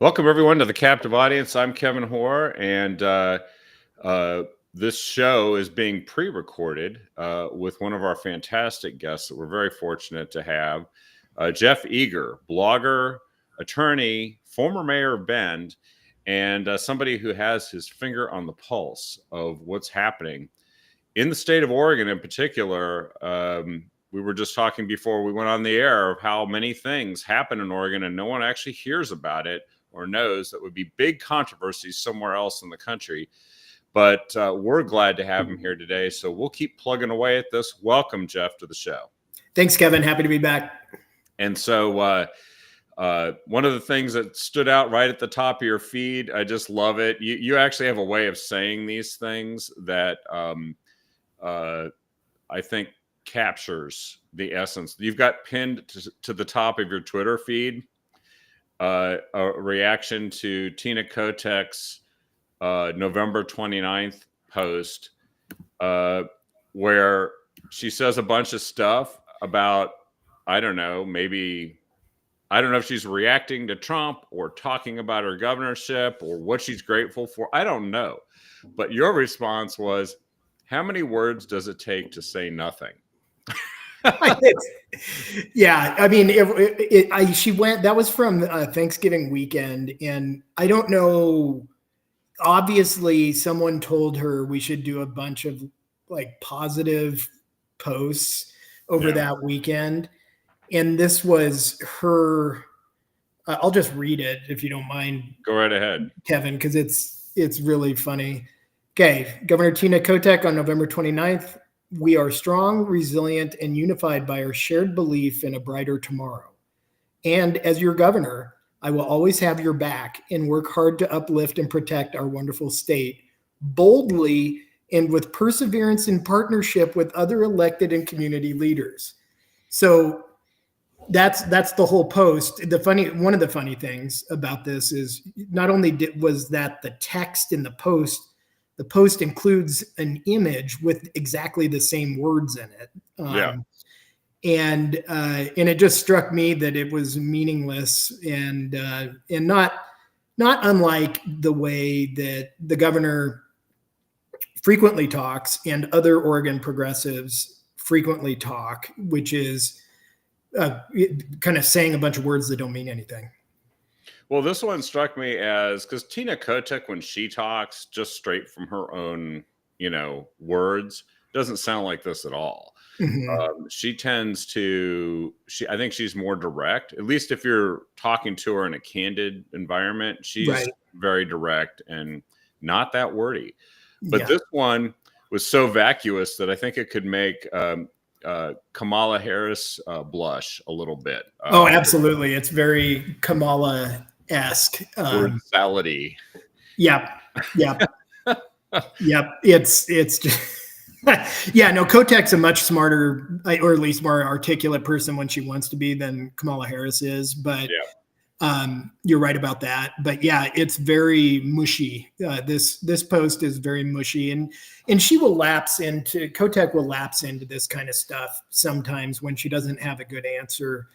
Welcome, everyone, to the Captive Audience. I'm Kevin Hoare, and this show is being pre-recorded with one of our fantastic guests that we're very fortunate to have, Jeff Eager, blogger, attorney, former mayor of Bend, and somebody who has his finger on the pulse of what's happening in the state of Oregon in particular. We were just talking before we went on the air of how many things happen in Oregon and no one actually hears about it or knows that would be big controversies somewhere else in the country. But we're glad to have him here today. So we'll keep plugging away at this. Welcome, Jeff, to the show. Thanks, Kevin. Happy to be back. And so one of the things that stood out right at the top of your feed, I just love it. You actually have a way of saying these things that I think captures the essence. You've got pinned to the top of your Twitter feed a reaction to Tina Kotek's November 29th post where she says a bunch of stuff about, I don't know if she's reacting to Trump or talking about her governorship or what she's grateful for. I don't know. But your response was, how many words does it take to say nothing? Yeah, I mean, she went. That was from Thanksgiving weekend, and I don't know. Obviously, someone told her we should do a bunch of like positive posts over that weekend, and this was her. I'll just read it if you don't mind. Go right ahead, Kevin, because it's really funny. Okay, Governor Tina Kotek on November 29th. We are strong, resilient, and unified by our shared belief in a brighter tomorrow. And as your governor, I will always have your back and work hard to uplift and protect our wonderful state boldly and with perseverance in partnership with other elected and community leaders. So that's the whole post. One of the funny things about this is not only was that the text in the post includes an image with exactly the same words in it. And it just struck me that it was meaningless and not unlike the way that the governor frequently talks and other Oregon progressives frequently talk, which is kind of saying a bunch of words that don't mean anything. Well, this one struck me as, because Tina Kotek, when she talks just straight from her own, words, doesn't sound like this at all. Mm-hmm. She tends to, I think she's more direct, at least if you're talking to her in a candid environment. She's very direct and not that wordy. But this one was so vacuous that I think it could make Kamala Harris blush a little bit. Oh, absolutely. It's very Kamala-esque. Word salad-y. Yep. It's just Kotek's a much smarter, or at least more articulate person when she wants to be than Kamala Harris is. But you're right about that. But yeah, it's very mushy. This post is very mushy, and Kotek will lapse into this kind of stuff sometimes when she doesn't have a good answer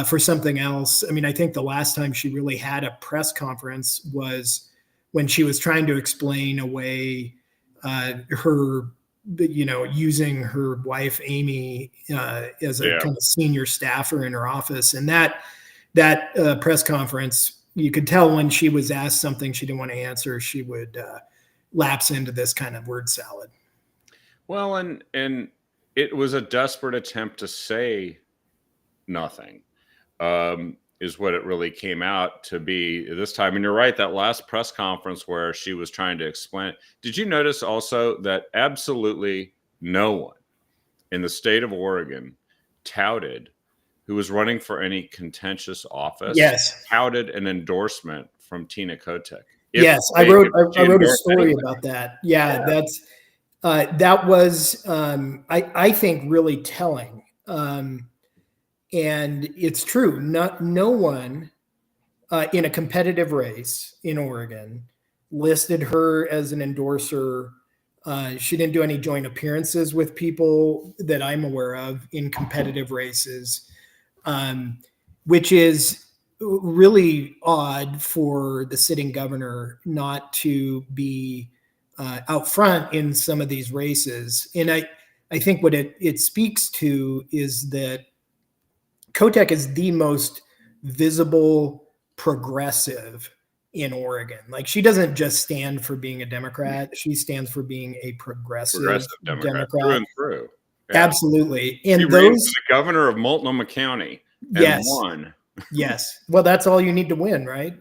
for something else. I mean, I think the last time she really had a press conference was when she was trying to explain away her, using her wife, Amy, as a kind of senior staffer in her office. And that press conference, you could tell when she was asked something she didn't want to answer, she would lapse into this kind of word salad. Well, and it was a desperate attempt to say nothing. Is what it really came out to be this time. And you're right, that last press conference where she was trying to explain. Did you notice also that absolutely no one in the state of Oregon who was running for any contentious office, touted an endorsement from Tina Kotek? I wrote a story about that. That was, I think, really telling. And it's true. No one in a competitive race in Oregon listed her as an endorser. She didn't do any joint appearances with people that I'm aware of in competitive races, which is really odd for the sitting governor not to be out front in some of these races. And I think what it speaks to is that Kotek is the most visible progressive in Oregon. Like, she doesn't just stand for being a Democrat; she stands for being a progressive Democrat through and through. Yeah. Absolutely. And she ran for the governor of Multnomah County and won. Yes. Well, that's all you need to win, right?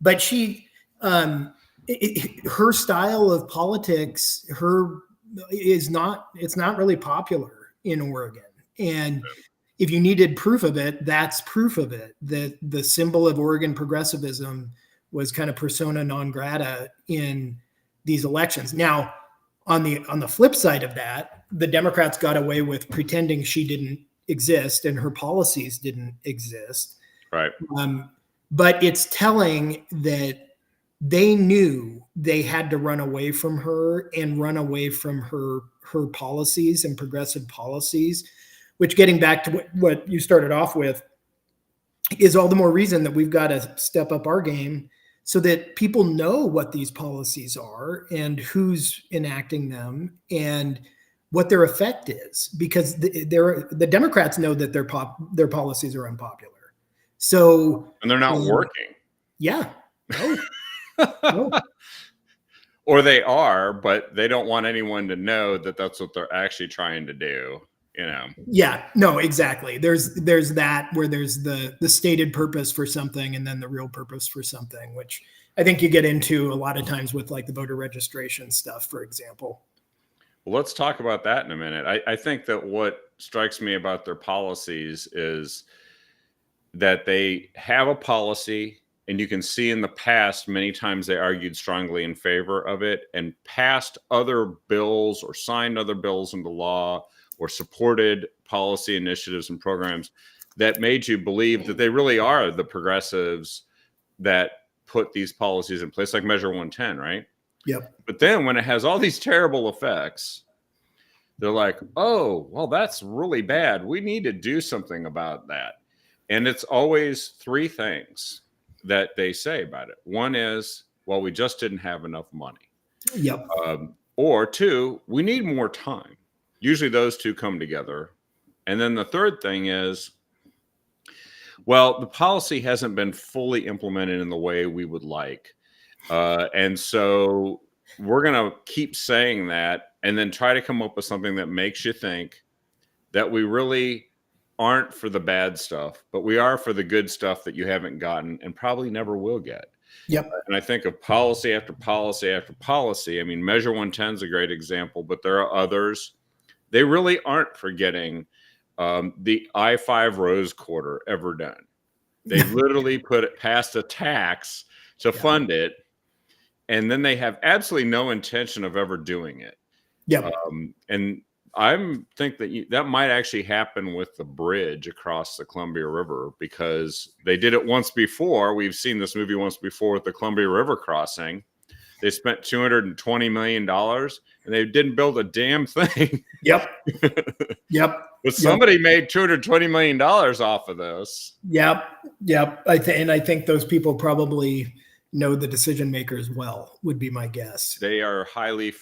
But she, her style of politics, it's not really popular in Oregon. And if you needed proof of it, that's proof of it. That the symbol of Oregon progressivism was kind of persona non grata in these elections. Now, on the flip side of that, the Democrats got away with pretending she didn't exist and her policies didn't exist. Right. But it's telling that they knew they had to run away from her and run away from her policies and progressive policies, which, getting back to what you started off with, is all the more reason that we've got to step up our game so that people know what these policies are and who's enacting them and what their effect is, because the Democrats know that their policies are unpopular. So, and they're not working. Yeah. No. No. Or they are, but they don't want anyone to know that that's what they're actually trying to do. Yeah, no, exactly. There's that, where there's the stated purpose for something and then the real purpose for something, which I think you get into a lot of times with like the voter registration stuff, for example. Well, let's talk about that in a minute. I think that what strikes me about their policies is that they have a policy, and you can see in the past, many times they argued strongly in favor of it and passed other bills or signed other bills into law or supported policy initiatives and programs that made you believe that they really are the progressives that put these policies in place, like Measure 110, right? Yep. But then when it has all these terrible effects, they're like, oh, well, that's really bad. We need to do something about that. And it's always three things that they say about it. One is, well, we just didn't have enough money. Yep. Or two, we need more time. Usually those two come together. And then the third thing is, well, the policy hasn't been fully implemented in the way we would like. And so we're going to keep saying that and then try to come up with something that makes you think that we really aren't for the bad stuff, but we are for the good stuff that you haven't gotten and probably never will get. Yep. And I think of policy after policy after policy. I mean, Measure 110 is a great example, but there are others. They really aren't forgetting the I-5 Rose Quarter ever done. They literally passed a tax to fund it, and then they have absolutely no intention of ever doing it. Yeah. And I think that that might actually happen with the bridge across the Columbia River, because they did it once before. We've seen this movie once before with the Columbia River crossing. They spent $220 million and they didn't build a damn thing. Yep. Yep. But somebody made $220 million off of this. Yep. Yep. And I think those people probably know the decision makers well, would be my guess. They are highly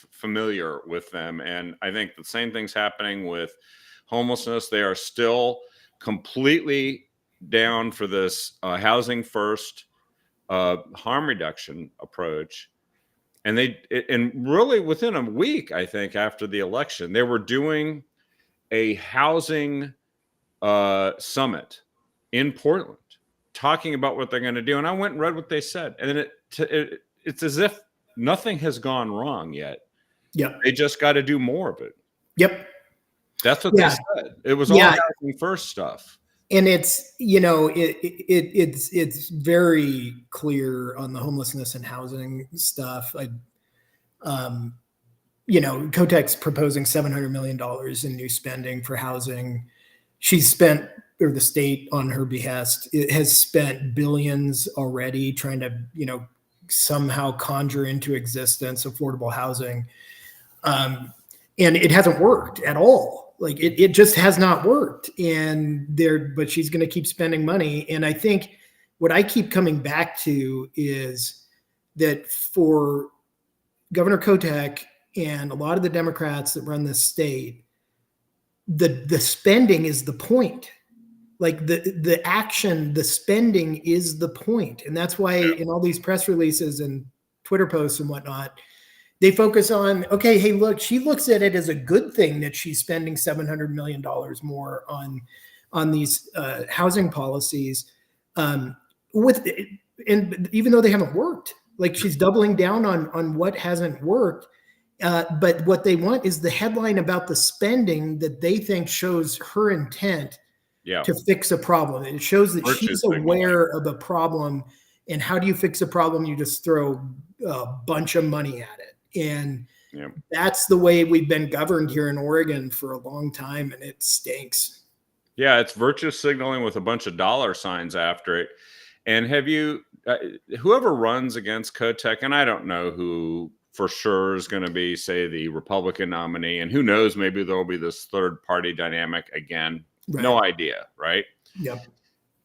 familiar with them. And I think the same thing's happening with homelessness. They are still completely down for this housing first harm reduction approach. And and really within a week, I think, after the election, they were doing a housing summit in Portland, talking about what they're going to do. And I went and read what they said. And then it's as if nothing has gone wrong yet. Yep. They just got to do more of it. Yep. That's what they said. It was all housing first stuff. And it's, it's very clear on the homelessness and housing stuff. Kotek's proposing $700 million in new spending for housing. She's spent, or the state on her behest, it has spent billions already trying to, somehow conjure into existence affordable housing. And it hasn't worked at all. Like it just has not worked. But she's going to keep spending money. And I think what I keep coming back to is that for Governor Kotek and a lot of the Democrats that run this state, the spending is the point. Like the action, the spending is the point. And that's why in all these press releases and Twitter posts and whatnot, they focus on, okay, hey, look, she looks at it as a good thing that she's spending $700 million more on these housing policies. And even though they haven't worked, like she's doubling down on what hasn't worked. But what they want is the headline about the spending that they think shows her intent to fix a problem. It shows that she's aware of a problem. And how do you fix a problem? You just throw a bunch of money at it. And that's the way we've been governed here in Oregon for a long time, and it stinks. Yeah, it's virtue signaling with a bunch of dollar signs after it. And have you, whoever runs against Kotek, and I don't know who for sure is going to be, say, the Republican nominee, and who knows, maybe there'll be this third party dynamic again. Right. No idea, right? Yep.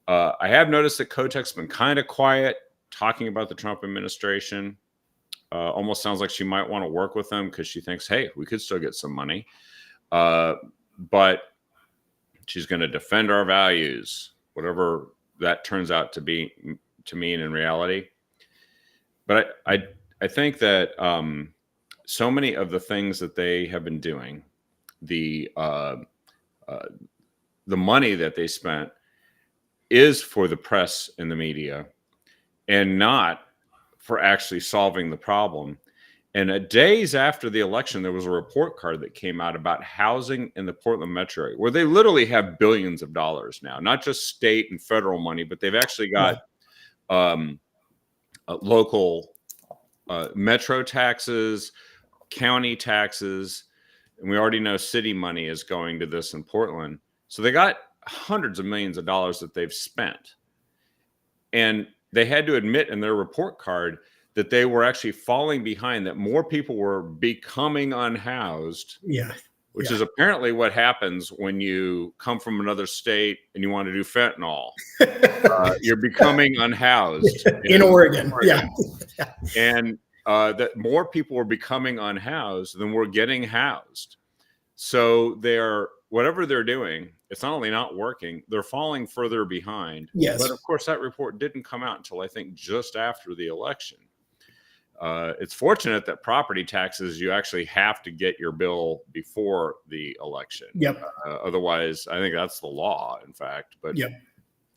I have noticed that Kotek's been kind of quiet talking about the Trump administration. Almost sounds like she might want to work with them because she thinks, hey, we could still get some money. But she's going to defend our values, whatever that turns out to mean in reality. But I think that so many of the things that they have been doing, the money that they spent is for the press and the media and not for actually solving the problem. And days after the election, there was a report card that came out about housing in the Portland metro area, where they literally have billions of dollars now, not just state and federal money, but they've actually got local metro taxes, county taxes, and we already know city money is going to this in Portland. So they got hundreds of millions of dollars that they've spent. And they had to admit in their report card that they were actually falling behind, that more people were becoming unhoused. Yeah. Which is apparently what happens when you come from another state and you want to do fentanyl. You're becoming unhoused. In Oregon. Yeah. And that more people were becoming unhoused than were getting housed. So whatever they're doing, it's not only not working, they're falling further behind. Yes. But of course, that report didn't come out until I think just after the election. It's fortunate that property taxes, you actually have to get your bill before the election. Yep. Otherwise, I think that's the law, in fact. But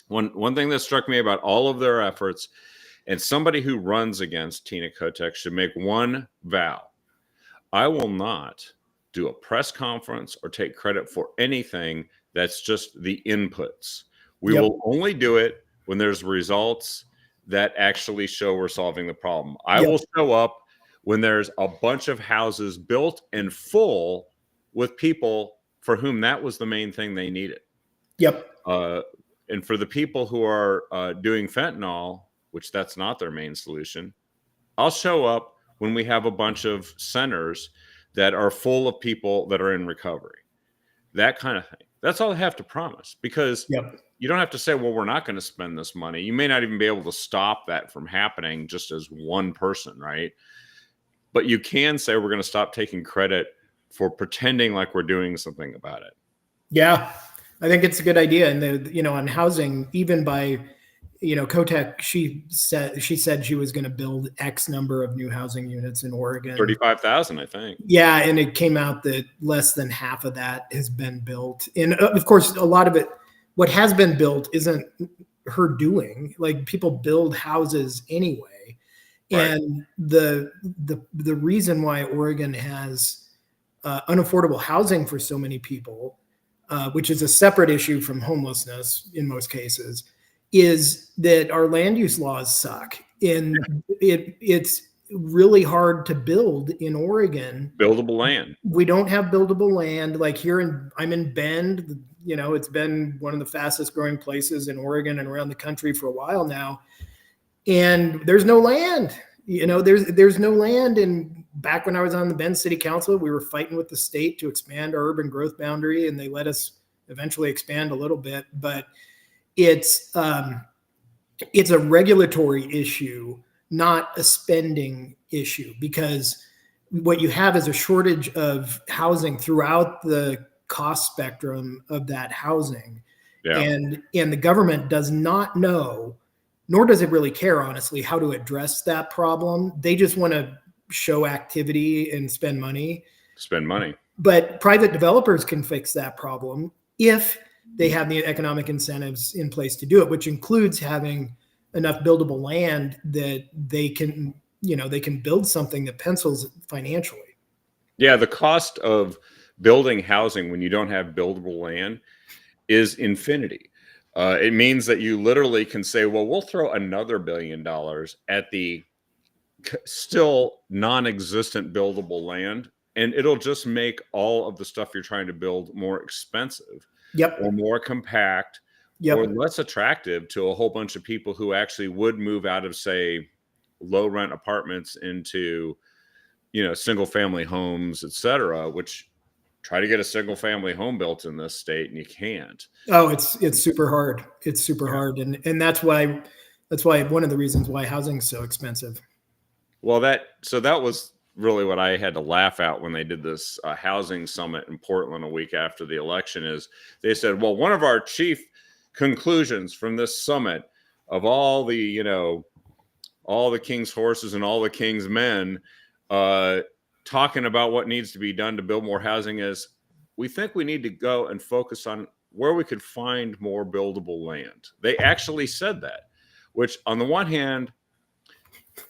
one thing that struck me about all of their efforts, and somebody who runs against Tina Kotek should make one vow: I will not do a press conference or take credit for anything that's just the inputs. We will only do it when there's results that actually show we're solving the problem. I will show up when there's a bunch of houses built and full with people for whom that was the main thing they needed. Yep. And for the people who are doing fentanyl, which that's not their main solution, I'll show up when we have a bunch of centers that are full of people that are in recovery. That kind of thing. That's all I have to promise, because you don't have to say, well, we're not going to spend this money. You may not even be able to stop that from happening just as one person, right? But you can say we're going to stop taking credit for pretending like we're doing something about it. Yeah, I think it's a good idea. And on housing, even by Kotek, she said she was going to build X number of new housing units in Oregon. 35,000, I think. Yeah, and it came out that less than half of that has been built. And of course, a lot of it, what has been built, isn't her doing. Like, people build houses anyway. Right. And the reason why Oregon has unaffordable housing for so many people, which is a separate issue from homelessness in most cases, is that our land use laws suck. And it's really hard to build in Oregon. Buildable land. We don't have buildable land. Like I'm in Bend, it's been one of the fastest growing places in Oregon and around the country for a while now. And there's no land, there's no land. And back when I was on the Bend City Council, we were fighting with the state to expand our urban growth boundary, and they let us eventually expand a little bit. But it's a regulatory issue, not a spending issue, because what you have is a shortage of housing throughout the cost spectrum of that housing. Yeah. And the government does not know, nor does it really care, honestly, how to address that problem. They just want to show activity and spend money. But private developers can fix that problem if they have the economic incentives in place to do it, which includes having enough buildable land that they can build something that pencils financially. Yeah, the cost of building housing when you don't have buildable land is infinity. It means that you literally can say, well, we'll throw another $1 billion at the still non-existent buildable land, and it'll just make all of the stuff you're trying to build more expensive. Yep. Or more compact. Yep. Or less attractive to a whole bunch of people who actually would move out of, say, low rent apartments into, single family homes, et cetera, which try to get a single family home built in this state and you can't. Oh, it's super hard. It's super hard. And that's why one of the reasons why housing is so expensive. Well, that was really what I had to laugh at when they did this housing summit in Portland a week after the election. Is they said, well, one of our chief conclusions from this summit of all the king's horses and all the king's men talking about what needs to be done to build more housing is we think we need to go and focus on where we could find more buildable land. They actually said that, which on the one hand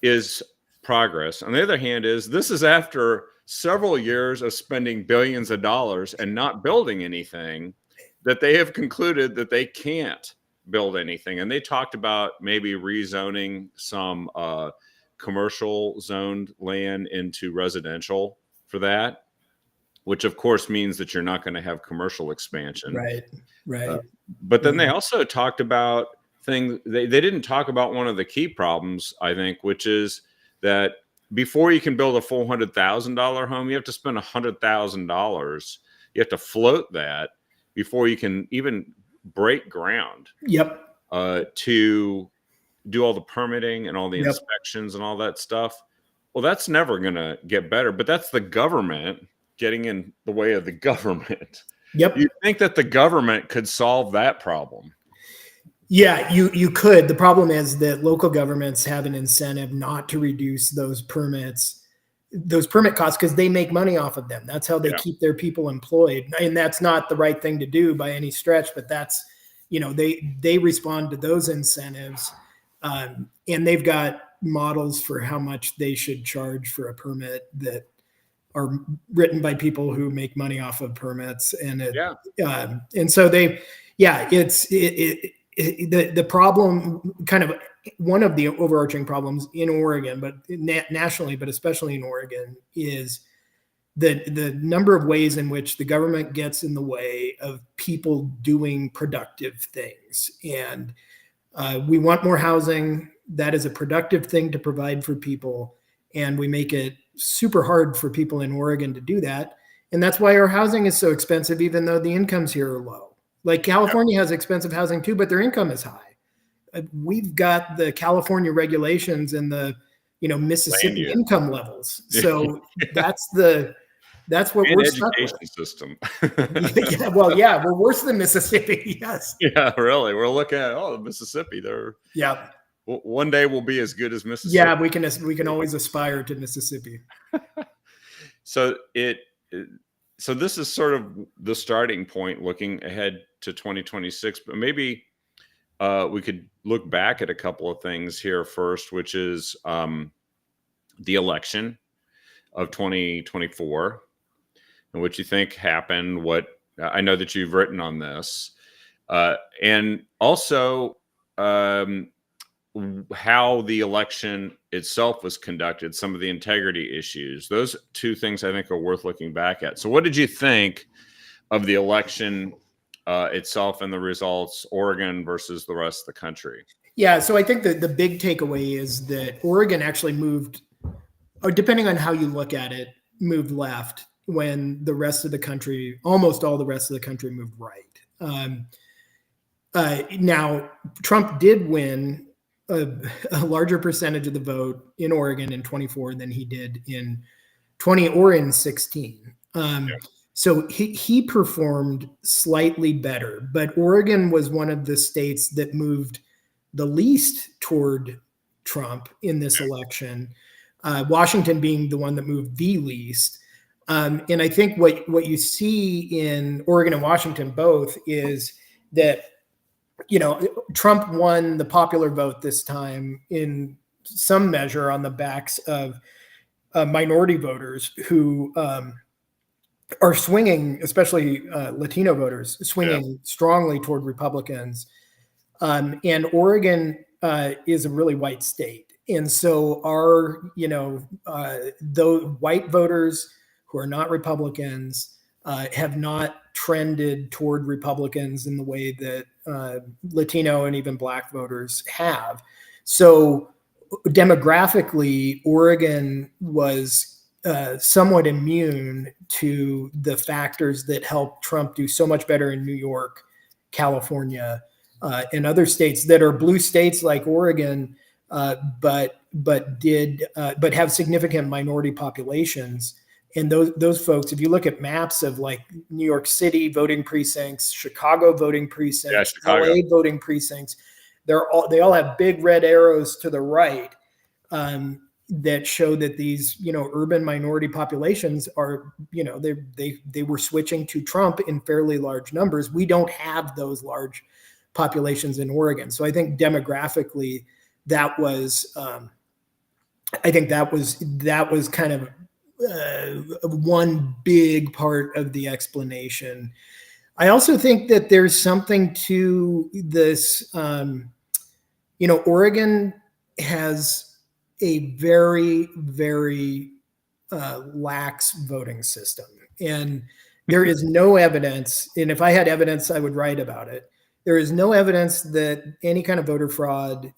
is progress. On the other hand this is after several years of spending billions of dollars and not building anything, that they have concluded that they can't build anything. And they talked about maybe rezoning some commercial zoned land into residential for that, which of course means that you're not going to have commercial expansion. Right. But then they also talked about things. They didn't talk about one of the key problems, I think, which is that before you can build a full $100,000 home, you have to spend $100,000. You have to float that before you can even break ground. Yep. To do all the permitting and all the inspections and all that stuff. Well, that's never going to get better, but that's the government getting in the way of the government. Yep. You think that the government could solve that problem? Yeah, you could. The problem is that local governments have an incentive not to reduce those permit costs, because they make money off of them. That's how they keep their people employed. And that's not the right thing to do by any stretch, but that's, they respond to those incentives. And they've got models for how much they should charge for a permit that are written by people who make money off of permits. And and so the problem, kind of one of the overarching problems in Oregon, but nationally, but especially in Oregon, is the number of ways in which the government gets in the way of people doing productive things. And we want more housing. That is a productive thing to provide for people. And we make it super hard for people in Oregon to do that. And that's why our housing is so expensive, even though the incomes here are low. Like California has expensive housing too, but their income is high. We've got the California regulations and the, Mississippi income levels. So that's what we're stuck with. Education system. We're worse than Mississippi. Yes. Yeah, really. We're looking at Mississippi. One day we'll be as good as Mississippi. Yeah, we can always aspire to Mississippi. So this is sort of the starting point looking ahead to 2026, but maybe we could look back at a couple of things here first, which is the election of 2024 and what you think happened. What I know that you've written on this, and also how the election itself was conducted, some of the integrity issues. Those two things I think are worth looking back at. So what did you think of the election itself and the results, Oregon versus the rest of the country? Yeah, so I think that the big takeaway is that Oregon actually moved depending on how you look at it, moved left when the rest of the country, almost all the rest of the country, moved right. Now, Trump did win a larger percentage of the vote in Oregon in 24 than he did in 20 or in 16. So he performed slightly better, but Oregon was one of the states that moved the least toward Trump in this election, Washington being the one that moved the least. And I think what you see in Oregon and Washington both is that, Trump won the popular vote this time in some measure on the backs of minority voters who are swinging, especially Latino voters, swinging strongly toward Republicans. And Oregon is a really white state. And so those white voters who are not Republicans have not trended toward Republicans in the way that Latino and even Black voters have. So demographically, Oregon was somewhat immune to the factors that helped Trump do so much better in New York, California, and other states that are blue states like Oregon, but have significant minority populations. And those folks, if you look at maps of like New York City voting precincts, Chicago voting precincts, LA voting precincts, they all have big red arrows to the right that show that these urban minority populations are they were switching to Trump in fairly large numbers. We don't have those large populations in Oregon, so I think demographically that was that was kind of one big part of the explanation. I also think that there's something to this. Oregon has a very, very lax voting system, and there is no evidence. And if I had evidence, I would write about it. There is no evidence that any kind of voter fraud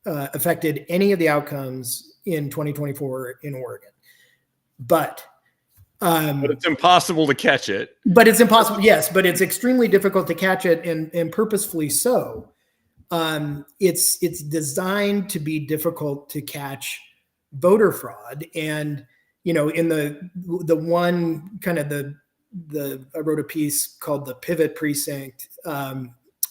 affected any of the outcomes in 2024 in Oregon. But it's impossible to catch it. But it's impossible, yes. But it's extremely difficult to catch it, and purposefully so. It's designed to be difficult to catch voter fraud, and in the one kind of I wrote a piece called the Pivot Precinct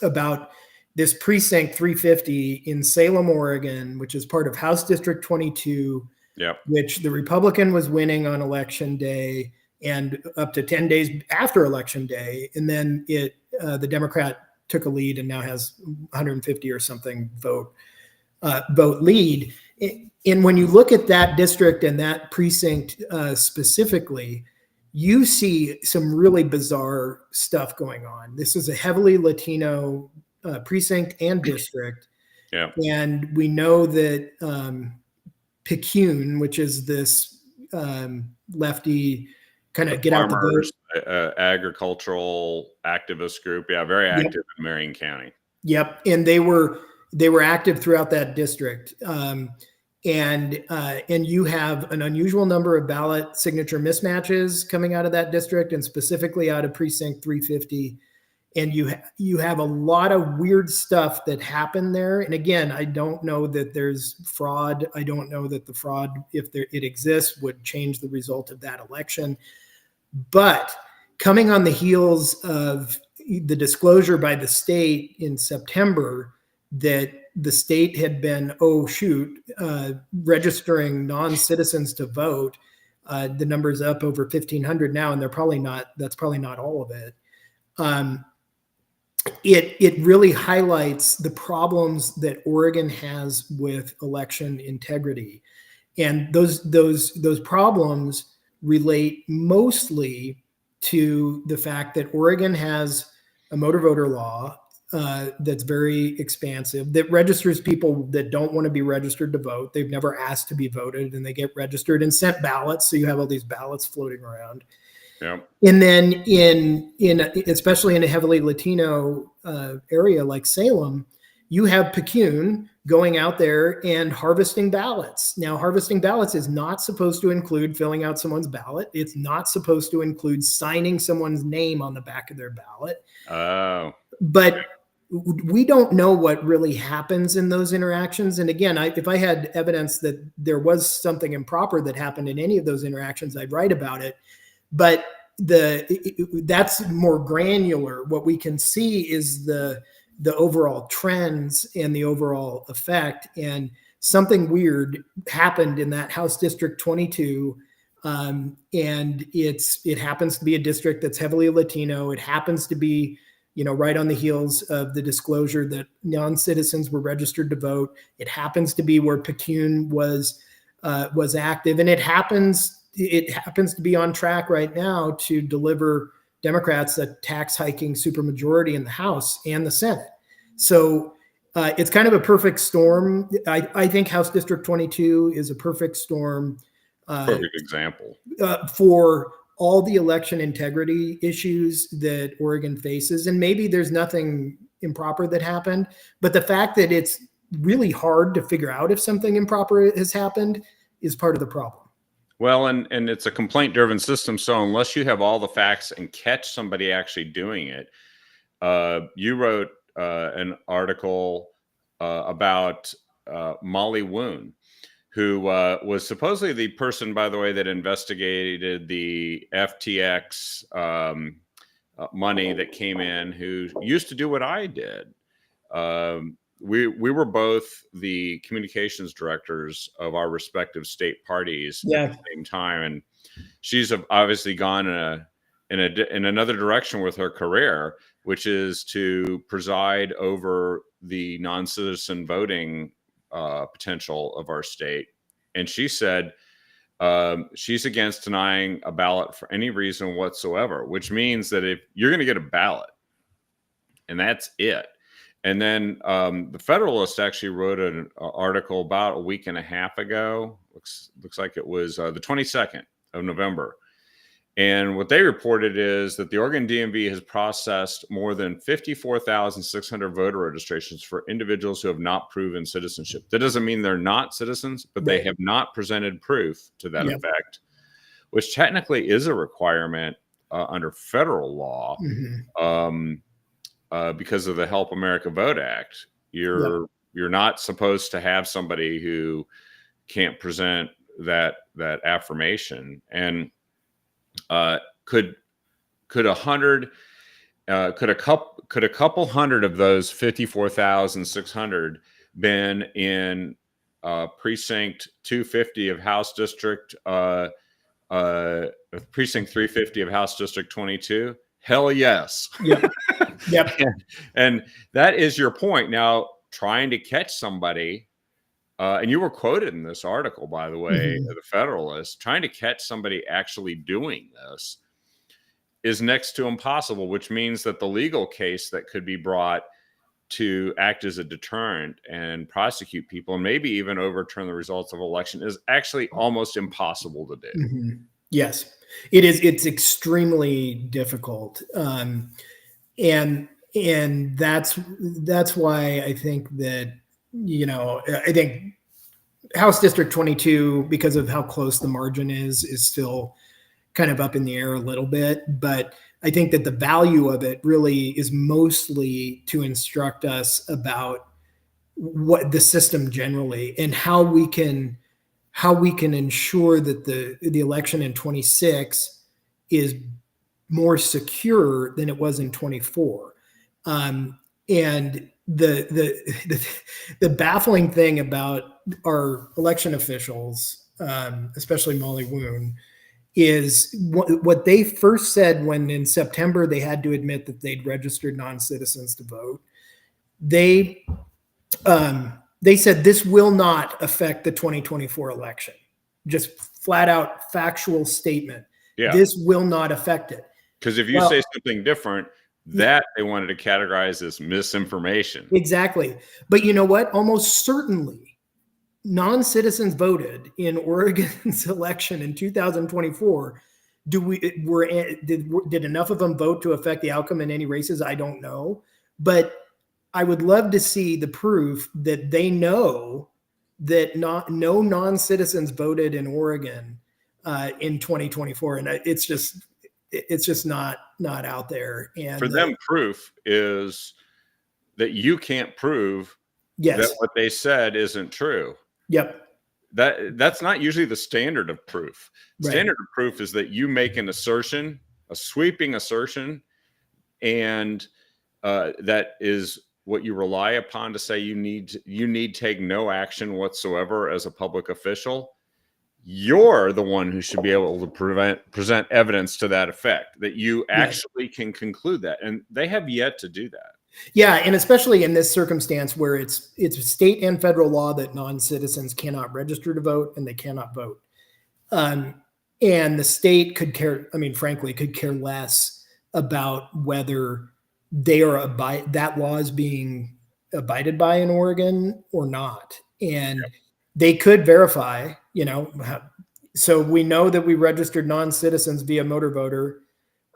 about this precinct 350 in Salem, Oregon, which is part of House District 22. Which the Republican was winning on election day and up to 10 days after election day. And then the Democrat took a lead and now has 150 or something vote lead. And when you look at that district and that precinct specifically, you see some really bizarre stuff going on. This is a heavily Latino precinct and district. And we know that Picayune, which is this lefty kind of get out the vote, agricultural activist group, very active in Marion County. And they were active throughout that district, and you have an unusual number of ballot signature mismatches coming out of that district, and specifically out of precinct 350. And you have a lot of weird stuff that happened there. And again, I don't know that there's fraud. I don't know that the fraud, if it exists, would change the result of that election. But coming on the heels of the disclosure by the state in September that the state had been, registering non-citizens to vote, the number's up over 1,500 now, and that's probably not all of it. It really highlights the problems that Oregon has with election integrity, and those problems relate mostly to the fact that Oregon has a motor voter law that's very expansive, that registers people that don't want to be registered to vote. They've never asked to be voted, and they get registered and sent ballots. So you have all these ballots floating around. And then in especially in a heavily Latino area like Salem, you have Picayune going out there and harvesting ballots. Now, harvesting ballots is not supposed to include filling out someone's ballot. It's not supposed to include signing someone's name on the back of their ballot. Oh. But we don't know what really happens in those interactions. And again, if I had evidence that there was something improper that happened in any of those interactions, I'd write about it. But that's more granular. What we can see is the overall trends and the overall effect. And something weird happened in that House District 22. And it happens to be a district that's heavily Latino. It happens to be, right on the heels of the disclosure that non-citizens were registered to vote. It happens to be where Picayune was active, and it happens to be on track right now to deliver Democrats a tax hiking supermajority in the House and the Senate. So it's kind of a perfect storm. I think House District 22 is a perfect storm. Perfect example for all the election integrity issues that Oregon faces. And maybe there's nothing improper that happened, but the fact that it's really hard to figure out if something improper has happened is part of the problem. Well, and it's a complaint-driven system, so unless you have all the facts and catch somebody actually doing it, you wrote an article about Molly Woon, who was supposedly the person, by the way, that investigated the FTX money that came in, who used to do what I did. We were both the communications directors of our respective state parties at the same time, and she's obviously gone in another direction with her career, which is to preside over the non-citizen voting potential of our state. And she said she's against denying a ballot for any reason whatsoever, which means that if you're going to get a ballot, and that's it. And then the Federalist actually wrote an article about a week and a half ago. Looks like it was the 22nd of November. And what they reported is that the Oregon DMV has processed more than 54,600 voter registrations for individuals who have not proven citizenship. That doesn't mean they're not citizens, but they have not presented proof to that effect, which technically is a requirement under federal law. Because of the Help America Vote Act. You're not supposed to have somebody who can't present that affirmation. And could a couple hundred of those 54,600 been in precinct 250 of House District precinct 350 of House District 22? Hell yes. Yep. And that is your point. Now, trying to catch somebody, and you were quoted in this article, by the way, the Federalist, trying to catch somebody actually doing this is next to impossible, which means that the legal case that could be brought to act as a deterrent and prosecute people and maybe even overturn the results of election is actually almost impossible to do. Yes, it is. It's extremely difficult. And that's why I think that, I think House District 22, because of how close the margin is still kind of up in the air a little bit. But I think that the value of it really is mostly to instruct us about what the system generally and how we can ensure that the election in 26 is more secure than it was in 24. And the baffling thing about our election officials, especially Molly Woon, is what they first said when in September they had to admit that they'd registered non-citizens to vote. They said this will not affect the 2024 election. Just flat out factual statement. Yeah. This will not affect it. Because if you say something different, that they wanted to categorize as misinformation. Exactly. But you know what? Almost certainly non-citizens voted in Oregon's election in 2024. Did enough of them vote to affect the outcome in any races? I don't know. But I would love to see the proof that they know that no non-citizens voted in Oregon in 2024, and it's just not out there. And For them, proof is that you can't prove yes, that what they said isn't true. Yep. That's not usually the standard of proof. Right. Standard of proof is that you make an assertion, a sweeping assertion, and that is what you rely upon to say you need take no action whatsoever as a public official. You're the one who should be able to present evidence to that effect, that you actually can conclude that, and they have yet to do that. Yeah, and especially in this circumstance where it's state and federal law that non-citizens cannot register to vote and they cannot vote. And the state frankly, could care less about whether that law is being abided by in Oregon or not. And they could verify, so we know that we registered non-citizens via motor voter.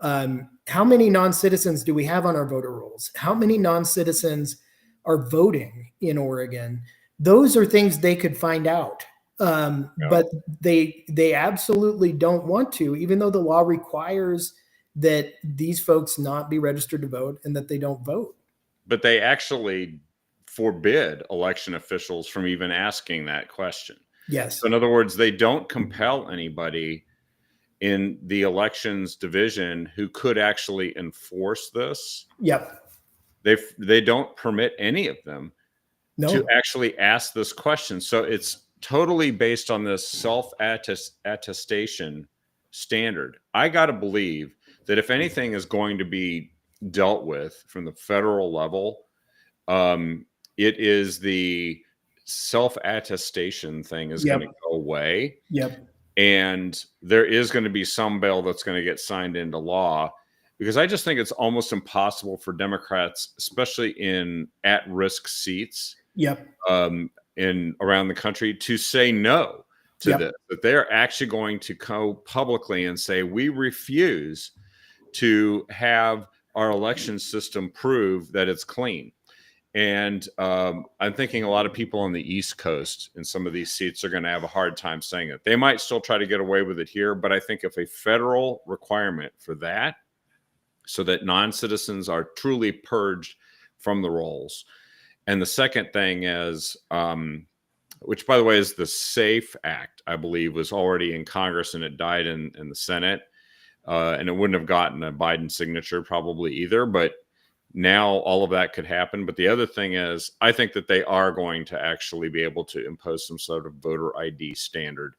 How many non-citizens do we have on our voter rolls? How many non-citizens are voting in Oregon? Those are things they could find out. But they absolutely don't want to, even though the law requires that these folks not be registered to vote and that they don't vote. But they actually forbid election officials from even asking that question. Yes. So in other words, they don't compel anybody in the elections division who could actually enforce this. Yep. They don't permit any of them to actually ask this question. So it's totally based on this self-attestation standard. I got to believe that if anything is going to be dealt with from the federal level, it is the self-attestation thing is going to go away. Yep. And there is going to be some bill that's going to get signed into law, because I just think it's almost impossible for Democrats, especially in at-risk seats, in around the country, to say no to this. That they're actually going to go publicly and say, we refuse to have our election system prove that it's clean. And I'm thinking a lot of people on the East Coast in some of these seats are going to have a hard time saying it. They might still try to get away with it here, but I think if a federal requirement for that, so that non-citizens are truly purged from the rolls. And the second thing is, which by the way is the SAFE Act, I believe was already in Congress and it died in the Senate. And it wouldn't have gotten a Biden signature probably either, but now all of that could happen. But the other thing is, I think that they are going to actually be able to impose some sort of voter ID standard.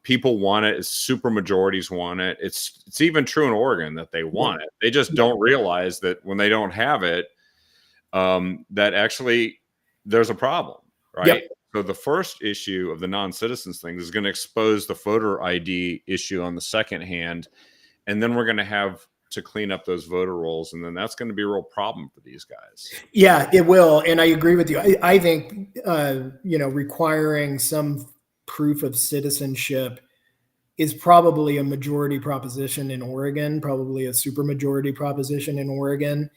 People want it. Super majorities want it. It's even true in Oregon that they want it. They just don't realize that when they don't have it, that actually there's a problem, right? So the first issue of the non-citizens thing is going to expose the voter ID issue on the second hand. And then we're going to have to clean up those voter rolls. And then that's going to be a real problem for these guys. Yeah, it will. And I agree with you. I think, requiring some proof of citizenship is probably a majority proposition in Oregon, probably a supermajority proposition in Oregon.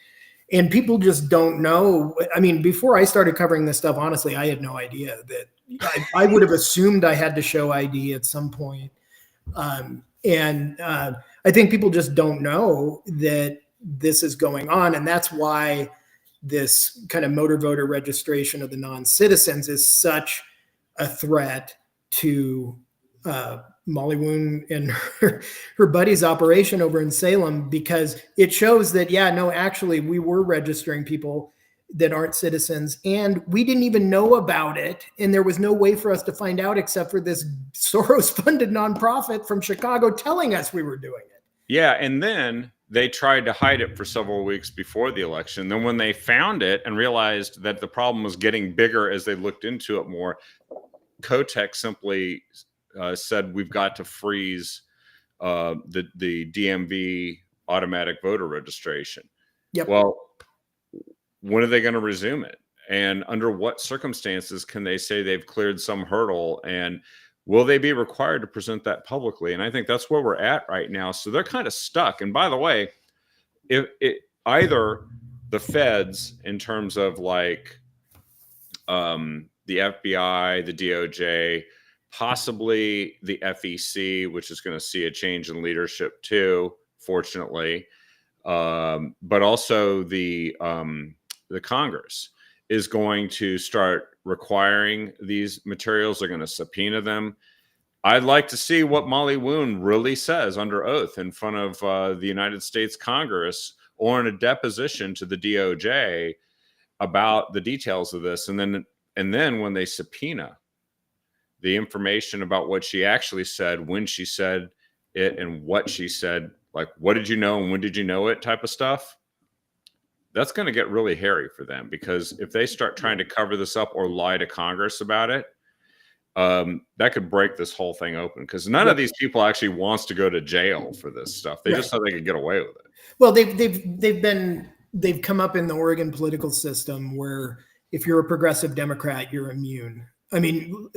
And people just don't know. I mean, before I started covering this stuff, honestly, I had no idea that I would have assumed I had to show ID at some point. I think people just don't know that this is going on. And that's why this kind of motor voter registration of the non-citizens is such a threat to Molly Woon and her buddy's operation over in Salem, because it shows that, actually we were registering people that aren't citizens and we didn't even know about it. And there was no way for us to find out except for this Soros funded nonprofit from Chicago telling us we were doing it. Yeah. And then they tried to hide it for several weeks before the election. Then when they found it and realized that the problem was getting bigger as they looked into it more, Kotek simply said, we've got to freeze the DMV automatic voter registration. Well, when are they going to resume it? And under what circumstances can they say they've cleared some hurdle? And will they be required to present that publicly? And I think that's where we're at right now. So they're kind of stuck. And by the way, if either the feds in terms of like the FBI, the DOJ, possibly the FEC, which is going to see a change in leadership too, fortunately, but also the Congress is going to start requiring these materials. They're going to subpoena them. I'd like to see what Molly Woon really says under oath in front of the United States Congress or in a deposition to the DOJ about the details of this. And then when they subpoena the information about what she actually said, when she said it, and what she said, like, what did you know and when did you know it type of stuff, that's going to get really hairy for them, because if they start trying to cover this up or lie to Congress about it, that could break this whole thing open, because none of these people actually wants to go to jail for this stuff. They just thought they could get away with it. Well, they've come up in the Oregon political system where if you're a progressive Democrat, you're immune. I mean,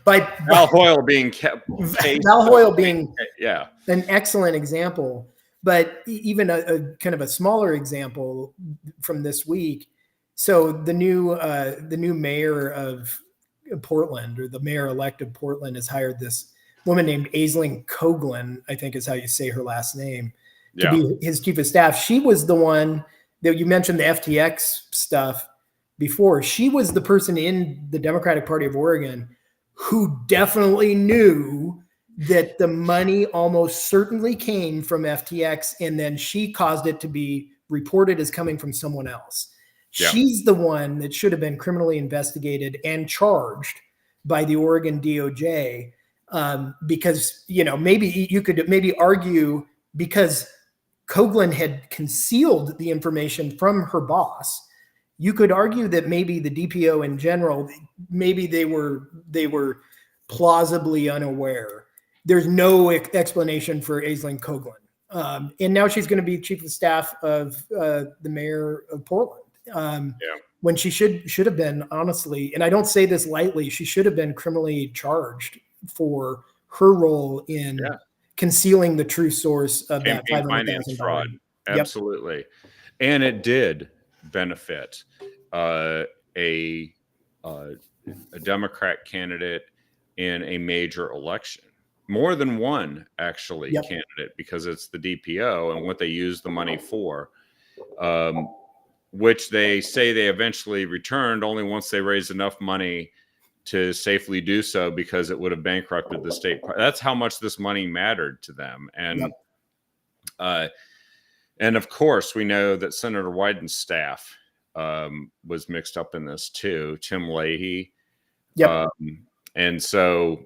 by Val Hoyle being kept. Val Hoyle being an excellent example, but even a kind of a smaller example from this week. So the new mayor of Portland, or the mayor-elect of Portland, has hired this woman named Aislinn Coghlan, I think is how you say her last name, to be his chief of staff. She was the one that you mentioned, the FTX stuff before. She was the person in the Democratic Party of Oregon who definitely knew that the money almost certainly came from FTX, and then she caused it to be reported as coming from someone else. Yeah. She's the one that should have been criminally investigated and charged by the Oregon DOJ, because, maybe you could argue, because Coghlan had concealed the information from her boss, you could argue that maybe the DPO in general, maybe they were plausibly unaware. There's no explanation for Aislinn Coghlan. And now she's going to be chief of staff of the mayor of Portland. When she should have been, honestly, and I don't say this lightly, she should have been criminally charged for her role in concealing the true source of that $500,000 fraud. Absolutely. And it did benefit a Democrat candidate in a major election. More than one, actually, candidate, because it's the DPO and what they use the money for, which they say they eventually returned only once they raised enough money to safely do so, because it would have bankrupted the state. That's how much this money mattered to them. And and of course, we know that Senator Wyden's staff was mixed up in this too, Tim Leahy. And so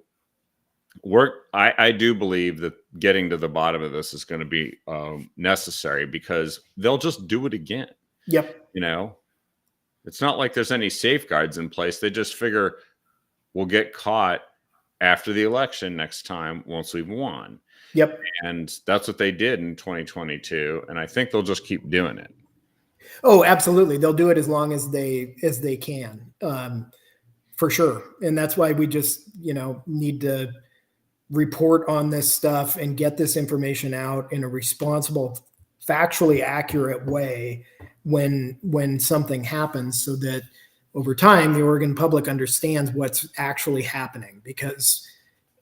I do believe that getting to the bottom of this is going to be necessary, because they'll just do it again. It's not like there's any safeguards in place. They just figure we'll get caught after the election next time once we've won. And that's what they did in 2022. And I think they'll just keep doing it. Oh, absolutely. They'll do it as long as they can, for sure. And that's why we just, need to report on this stuff and get this information out in a responsible, factually accurate way when something happens, so that over time the Oregon public understands what's actually happening. Because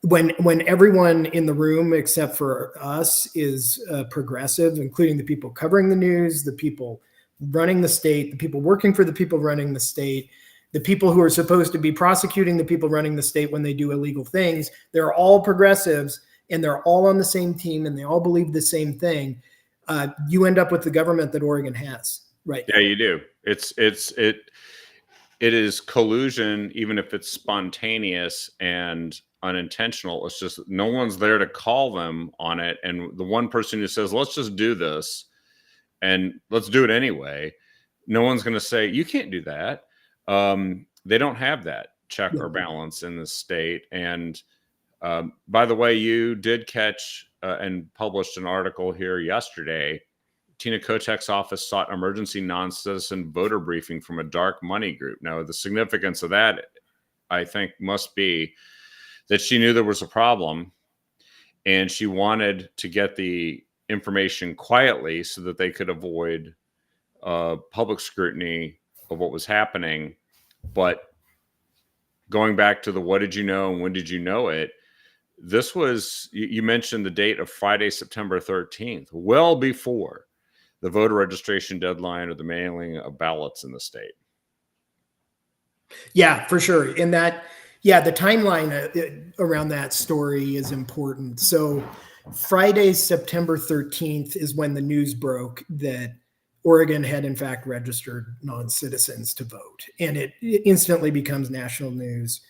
when everyone in the room except for us is progressive, including the people covering the news, the people running the state, the people working for the people running the state, the people who are supposed to be prosecuting the people running the state when they do illegal things, they're all progressives and they're all on the same team and they all believe the same thing. You end up with the government that Oregon has right now. Yeah, you do. It is collusion, even if it's spontaneous and unintentional. It's just no one's there to call them on it. And the one person who says, let's just do this and let's do it anyway, no one's going to say, you can't do that. They don't have that check or balance in the state. And by the way, you did catch and published an article here yesterday. Tina Kotek's office sought emergency non-citizen voter briefing from a dark money group. Now, the significance of that, I think, must be that she knew there was a problem and she wanted to get the information quietly so that they could avoid public scrutiny of what was happening. But going back to the what did you know and when did you know it, this was, you mentioned the date of Friday, September 13th, well before the voter registration deadline or the mailing of ballots in the state. Yeah, for sure. And that, yeah, the timeline around that story is important. So Friday, September 13th is when the news broke that Oregon had in fact registered non-citizens to vote. And it instantly becomes national news.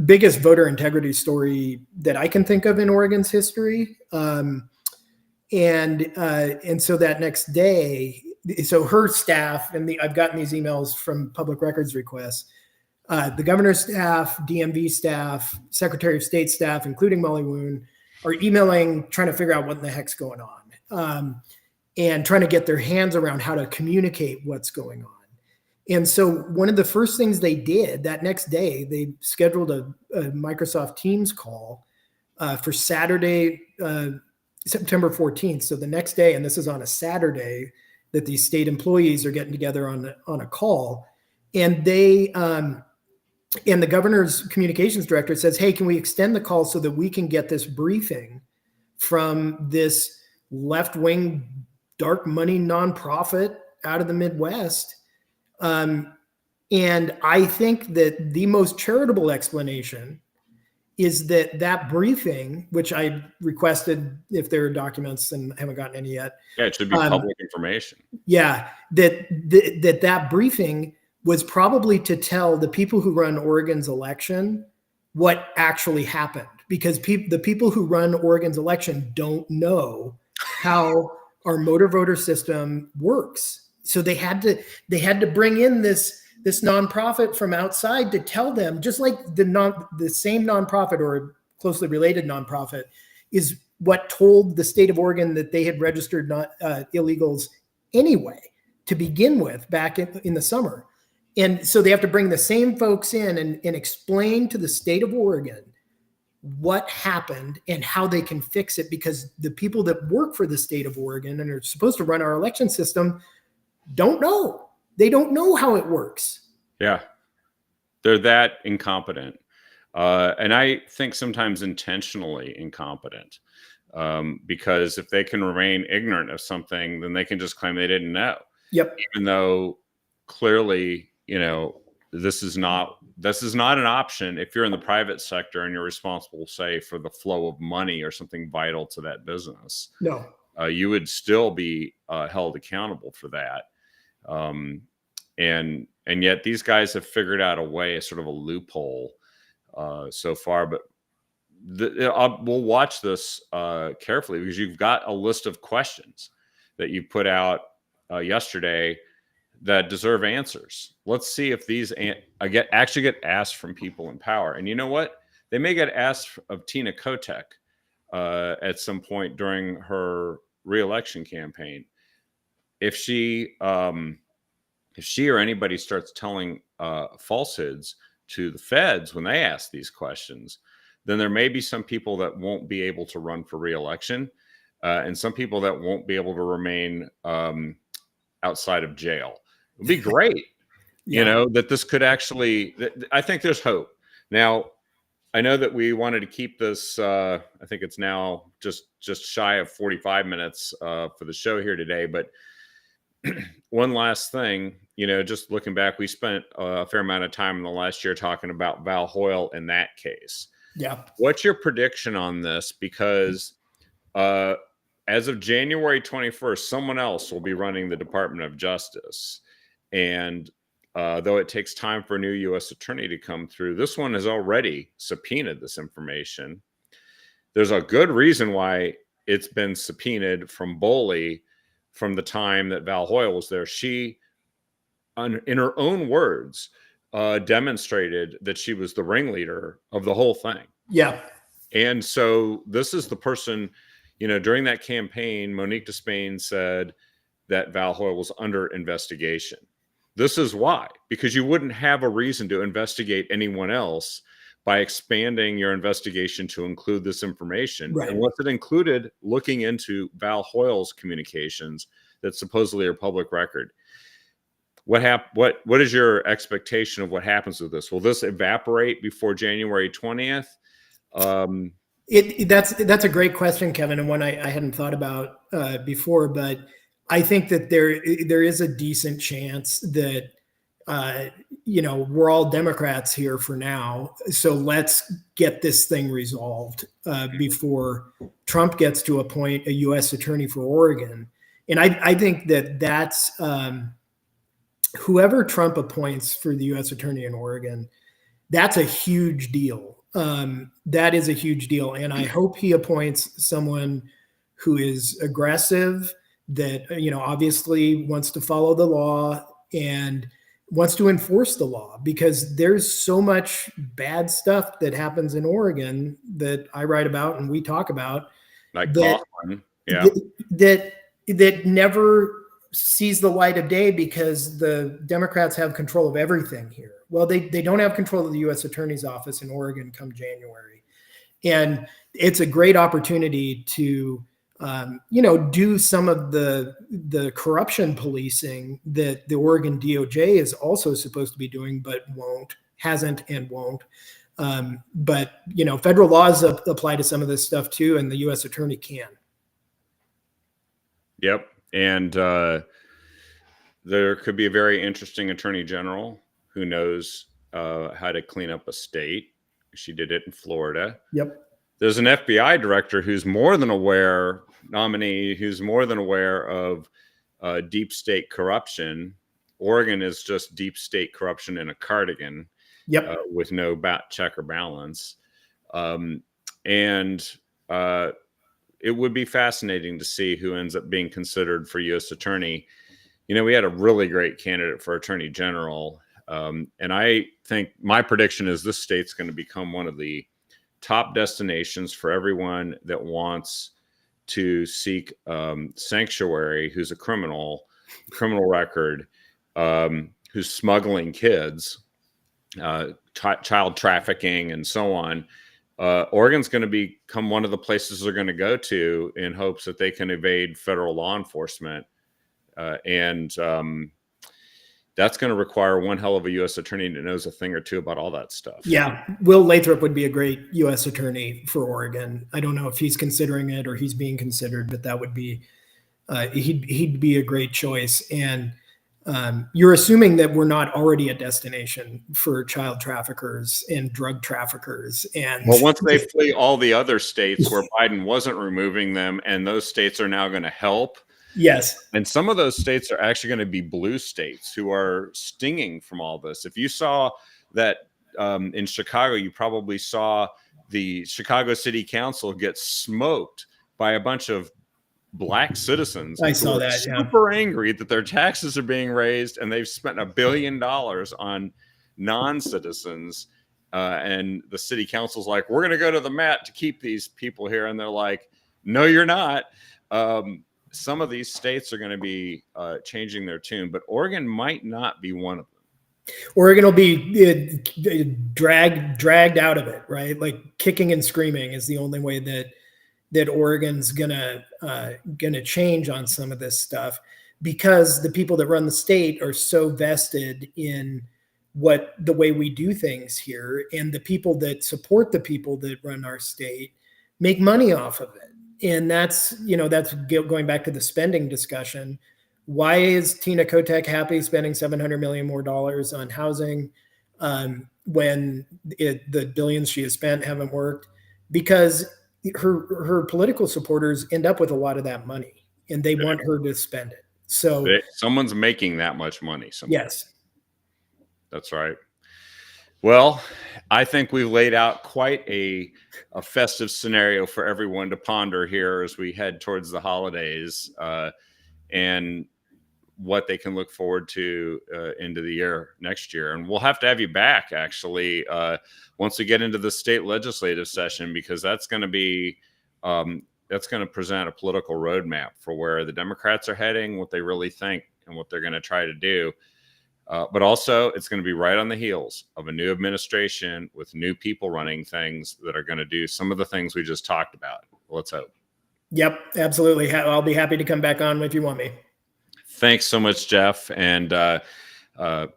Biggest voter integrity story that I can think of in Oregon's history. And so that next day, so her staff, and I've gotten these emails from public records requests, the governor's staff, DMV staff, Secretary of State staff, including Molly Woon, are emailing, trying to figure out what the heck's going on, and trying to get their hands around how to communicate what's going on. And so one of the first things they did that next day, they scheduled a Microsoft Teams call for Saturday, September 14th. So the next day, and this is on a Saturday, that these state employees are getting together on a call. And they, and the governor's communications director says, hey, can we extend the call so that we can get this briefing from this left-wing dark money nonprofit out of the Midwest? And I think that the most charitable explanation is that briefing, which I requested if there are documents and haven't gotten any yet. Yeah, it should be public information. Yeah, that briefing was probably to tell the people who run Oregon's election what actually happened, because the people who run Oregon's election don't know how our motor voter system works. So they had to bring in this nonprofit from outside to tell them, just like the same nonprofit or closely related nonprofit is what told the state of Oregon that they had registered illegals anyway to begin with back in the summer. And so they have to bring the same folks in and explain to the state of Oregon what happened and how they can fix it, because the people that work for the state of Oregon and are supposed to run our election system don't know. They don't know how it works. Yeah. They're that incompetent. And I think sometimes intentionally incompetent, because if they can remain ignorant of something, then they can just claim they didn't know. Yep. Even though clearly, this is not an option if you're in the private sector and you're responsible, say, for the flow of money or something vital to that business. No. You would still be held accountable for that. And yet these guys have figured out a way, sort of a loophole so far. But we'll watch this carefully, because you've got a list of questions that you put out yesterday that deserve answers. Let's see if these actually get asked from people in power. And you know what? They may get asked of Tina Kotek at some point during her re-election campaign. If she or anybody starts telling falsehoods to the feds when they ask these questions, then there may be some people that won't be able to run for re-election, and some people that won't be able to remain outside of jail. It would be great, Yeah. that this could actually. I think there's hope. Now, I know that we wanted to keep this. I think it's now just shy of 45 minutes for the show here today, but. One last thing, just looking back, we spent a fair amount of time in the last year talking about Val Hoyle in that case. Yeah. What's your prediction on this? Because as of January 21st, someone else will be running the Department of Justice. And though it takes time for a new U.S. attorney to come through, this one has already subpoenaed this information. There's a good reason why it's been subpoenaed from Boley. From the time that Val Hoyle was there, she, in her own words, demonstrated that she was the ringleader of the whole thing. Yeah. And so this is the person, during that campaign, Monique Despain said that Val Hoyle was under investigation. This is why, because you wouldn't have a reason to investigate anyone else by expanding your investigation to include this information. Right. And once it included looking into Val Hoyle's communications, that supposedly are public record. What is your expectation of what happens with this? Will this evaporate before January 20th? That's a great question, Kevin, and one I hadn't thought about before. But I think that there is a decent chance that we're all Democrats here for now, so let's get this thing resolved before Trump gets to appoint a U.S. attorney for Oregon. And I think that's whoever Trump appoints for the U.S. attorney in Oregon, that's a huge deal. That is a huge deal. And I hope he appoints someone who is aggressive, that, obviously wants to follow the law and wants to enforce the law, because there's so much bad stuff that happens in Oregon that I write about and we talk about, like that, Kaufman. Yeah. that never sees the light of day because the Democrats have control of everything here. Well, they don't have control of the U.S. Attorney's Office in Oregon come January. And it's a great opportunity to, do some of the corruption policing that the Oregon DOJ is also supposed to be doing, but hasn't and won't. But federal laws apply to some of this stuff too, and the U.S. attorney can. Yep. And there could be a very interesting attorney general who knows how to clean up a state. She did it in Florida. Yep. There's an FBI director who's more than aware of deep state corruption. Oregon is just deep state corruption in a cardigan. Yep. With no check or balance. It would be fascinating to see who ends up being considered for U.S. attorney. We had a really great candidate for attorney general. And I think my prediction is this state's going to become one of the top destinations for everyone that wants to seek sanctuary, who's a criminal record, who's smuggling kids, child trafficking, and so on. Oregon's going to become one of the places they're going to go to in hopes that they can evade federal law enforcement. That's going to require one hell of a U.S. attorney that knows a thing or two about all that stuff. Yeah. Will Lathrop would be a great U.S. attorney for Oregon. I don't know if he's considering it or he's being considered, but that would be, he'd be a great choice. And you're assuming that we're not already a destination for child traffickers and drug traffickers. And well, once they flee all the other states where Biden wasn't removing them, and those states are now going to help. Yes. And some of those states are actually going to be blue states who are stinging from all this. If you saw that in Chicago, you probably saw the Chicago City Council get smoked by a bunch of Black citizens. I saw that. Super angry that their taxes are being raised, and they've spent $1 billion on non-citizens. And the city council's like, we're going to go to the mat to keep these people here. And they're like, no, you're not. Some of these states are going to be changing their tune, but Oregon might not be one of them. Oregon will be dragged out of it, right? Like kicking and screaming is the only way that Oregon's gonna change on some of this stuff, because the people that run the state are so vested in the way we do things here, and the people that support the people that run our state make money off of it. And that's going back to the spending discussion. Why is Tina Kotek happy spending $700 million more on housing when the billions she has spent haven't worked? Because her political supporters end up with a lot of that money, and they want her to spend it. So someone's making that much money. Yes, that's right. Well, I think we've laid out quite a festive scenario for everyone to ponder here as we head towards the holidays, and what they can look forward to into the next year. And we'll have to have you back, actually, once we get into the state legislative session, because that's going to present a political roadmap for where the Democrats are heading, what they really think, and what they're going to try to do. But also, it's going to be right on the heels of a new administration with new people running things that are going to do some of the things we just talked about. Let's hope. Yep, absolutely. I'll be happy to come back on if you want me. Thanks so much, Jeff. And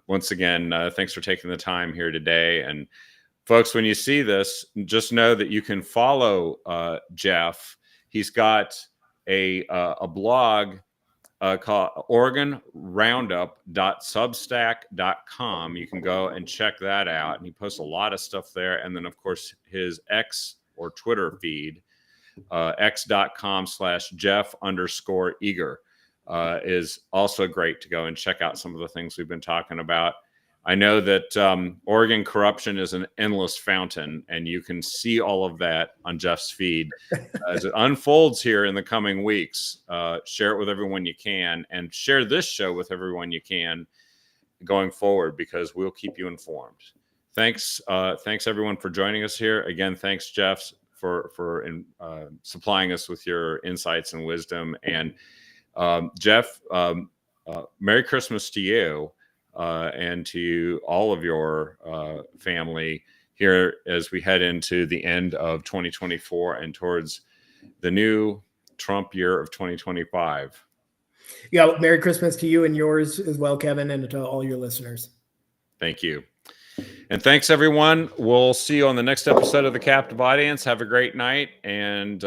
once again, thanks for taking the time here today. And folks, when you see this, just know that you can follow Jeff. He's got a blog called OregonRoundup.substack.com. You can go and check that out. And he posts a lot of stuff there. And then, of course, his X or Twitter feed, x.com/Jeff_Eager, is also great to go and check out some of the things we've been talking about. I know that Oregon corruption is an endless fountain, and you can see all of that on Jeff's feed as it unfolds here in the coming weeks. Share it with everyone you can, and share this show with everyone you can going forward, because we'll keep you informed. Thanks everyone for joining us here. Again, thanks, Jeff, for supplying us with your insights and wisdom. And Jeff, Merry Christmas to you. And to all of your family here as we head into the end of 2024 and towards the new Trump year of 2025. Yeah, Merry Christmas to you and yours as well, Kevin, and to all your listeners. Thank you. And thanks, everyone. We'll see you on the next episode of The Captive Audience. Have a great night, and